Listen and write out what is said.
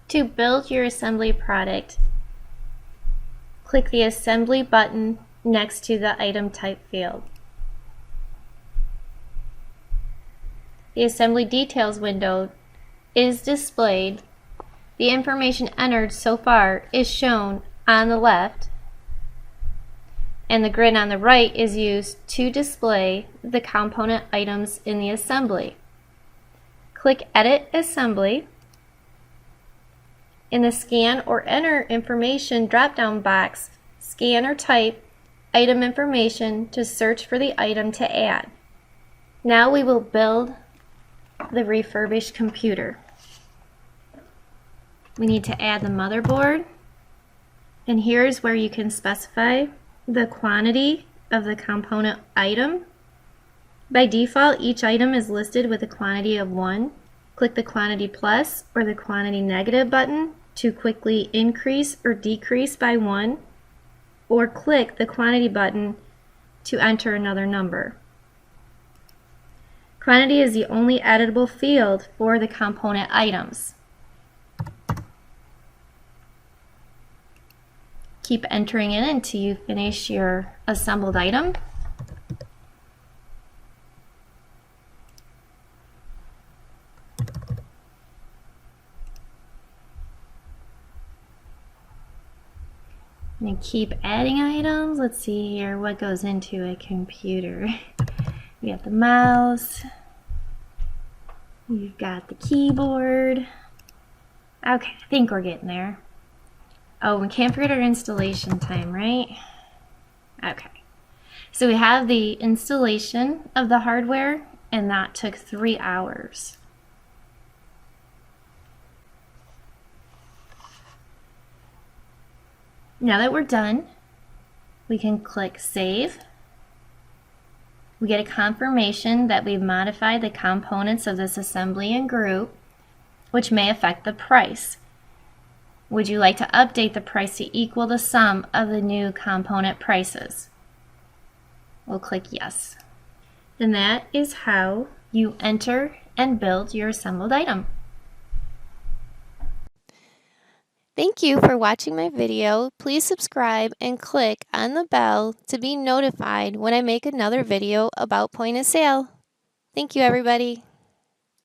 To build your assembly product, click the Assembly button next to the Item Type field. The Assembly Details window is displayed. The information entered so far is shown on the left, and the grid on the right is used to display the component items in the assembly. Click Edit Assembly. In the Scan or Enter Information drop-down box, scan or type item information to search for the item to add. Now we will build the refurbished computer. We need to add the motherboard, and here's where you can specify the quantity of the component item. By default, each item is listed with a quantity of 1. Click the quantity plus or the quantity negative button to quickly increase or decrease by 1, or click the quantity button to enter another number. Quantity is the only editable field for the component items. Keep entering in until you finish your assembled item. And keep adding items. Let's see here what goes into a computer. We have the mouse. You've got the keyboard. Okay, I think we're getting there. Oh, we can't forget our installation time, right? Okay. So we have the installation of the hardware, and that took 3 hours. Now that we're done, we can click Save. We get a confirmation that we've modified the components of this assembly and group, which may affect the price. Would you like to update the price to equal the sum of the new component prices? We'll click Yes. And that is how you enter and build your assembled item. Thank you for watching my video. Please subscribe and click on the bell to be notified when I make another video about point of sale. Thank you, everybody.